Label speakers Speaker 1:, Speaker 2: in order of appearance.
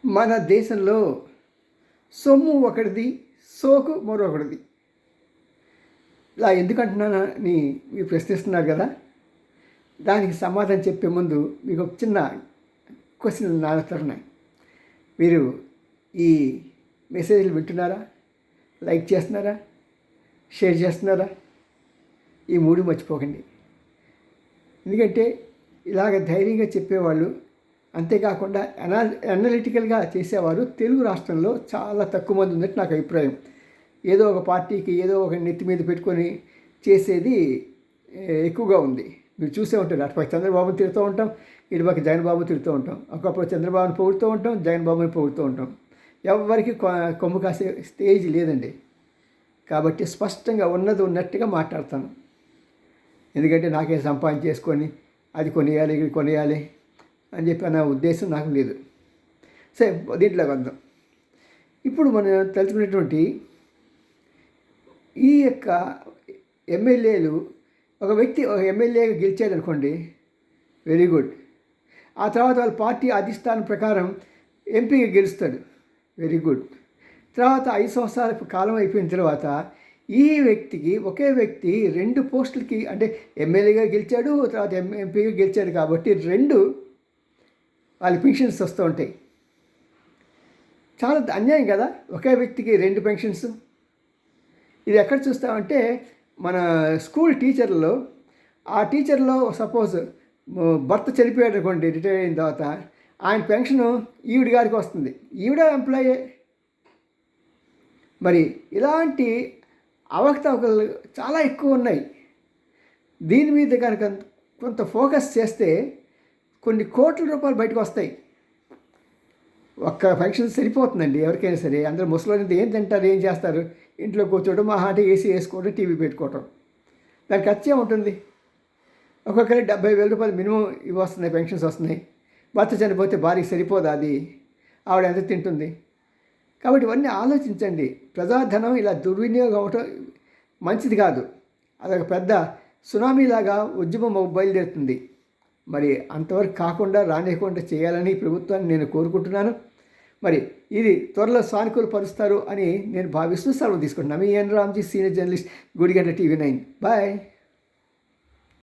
Speaker 1: మన దేశంలో సొమ్ము ఒకటిది, సోకు మరొకటిది. ఇలా ఎందుకంటున్నానని మీరు ప్రశ్నిస్తున్నారు కదా. దానికి సమాధానం చెప్పే ముందు మీకు ఒక చిన్న క్వశ్చన్ నా దగ్గర ఉన్నాయి. మీరు ఈ మెసేజ్లు వింటున్నారా? లైక్ చేస్తున్నారా? షేర్ చేస్తున్నారా? ఈ మూడు మర్చిపోకండి. ఎందుకంటే ఇలాగ ధైర్యంగా చెప్పేవాళ్ళు, అంతేకాకుండా అనలిటికల్గా చేసేవారు తెలుగు రాష్ట్రంలో చాలా తక్కువ మంది ఉన్నట్టు నాకు అభిప్రాయం. ఏదో ఒక పార్టీకి ఏదో ఒక నెత్తి మీద పెట్టుకొని చేసేది ఎక్కువగా ఉంది. మీరు చూసే ఉంటారు. అటుపక్క చంద్రబాబుని తిడుతూ ఉంటాం, ఇటుపక్క జగన్ బాబు తిడుతూ ఉంటాం. ఒకప్పుడు చంద్రబాబుని పొగుడుతూ ఉంటాం, జగన్ బాబుని పొగుడుతూ ఉంటాం. ఎవరికి కొమ్ము కాసే స్టేజ్ లేదండి. కాబట్టి స్పష్టంగా ఉన్నది ఉన్నట్టుగా మాట్లాడతాను. ఎందుకంటే నాకే సంపాదన చేసుకొని అది కొనియాలి, ఇది కొనియాలి అని చెప్పి అన్న ఉద్దేశం నాకు లేదు. సరే, దీంట్లోకి వద్దాం. ఇప్పుడు మనం తెలుసుకునేటువంటి ఈ యొక్క ఎమ్మెల్యేలు, ఒక వ్యక్తి ఒక ఎమ్మెల్యేగా గెలిచాడు అనుకోండి, వెరీ గుడ్. ఆ తర్వాత వాళ్ళ పార్టీ అధిష్టానం ప్రకారం ఎంపీగా గెలుస్తాడు, వెరీ గుడ్. తర్వాత 5 సంవత్సరాల కాలం అయిపోయిన తర్వాత ఈ వ్యక్తికి, ఒకే వ్యక్తి 2 పోస్టులకి, అంటే ఎమ్మెల్యేగా గెలిచాడు, తర్వాత ఎంపీగా గెలిచాడు కాబట్టి 2 వాళ్ళ పెన్షన్స్ వస్తూ ఉంటాయి. చాలా అన్యాయం కదా, ఒకే వ్యక్తికి 2 పెన్షన్స్. ఇది ఎక్కడ చూస్తామంటే మన స్కూల్ టీచర్లలో, ఆ టీచర్లో సపోజ్ భర్త చనిపోయాడు అనుకోండి, రిటైర్ అయిన తర్వాత ఆయన పెన్షను ఈవిడ గారికి వస్తుంది, ఈవిడ ఎంప్లాయే. మరి ఇలాంటి అవకతవకలు చాలా ఎక్కువ ఉన్నాయి. దీని మీద కనుక కొంత ఫోకస్ చేస్తే కొన్ని కోట్ల రూపాయలు బయటకు వస్తాయి. ఒక్క ఫంక్షన్ సరిపోతుందండి ఎవరికైనా సరే. అందరూ ముసలి ఏం తింటారు, ఏం చేస్తారు? ఇంట్లో కూర్చోవడం, మా హాటి ఏసీ వేసుకోవడం, టీవీ పెట్టుకోవటం. దానికి ఖర్చే ఉంటుంది. ఒక్కొక్కరికి 70,000 రూపాయలు మినిమం ఇవి వస్తున్నాయి, పెన్షన్స్ వస్తున్నాయి. భర్త చనిపోతే భార్యకి సరిపోదా అది? ఆవిడ ఎంత తింటుంది? కాబట్టి ఇవన్నీ ఆలోచించండి. ప్రజాధనం ఇలా దుర్వినియోగం అవటం మంచిది కాదు. అదొక పెద్ద సునామీలాగా ఉద్యమం బయలుదేరుతుంది. మరి అంతవరకు కాకుండా రానియకుండా చేయాలని ప్రభుత్వాన్ని నేను కోరుకుంటున్నాను. మరి ఇది త్వరలో సానుకూలపరుస్తారు అని నేను భావిస్తూ సెలవు తీసుకుంటున్నాను. మీ N Ramji, senior journalist, Gudiganta TV9. Bye.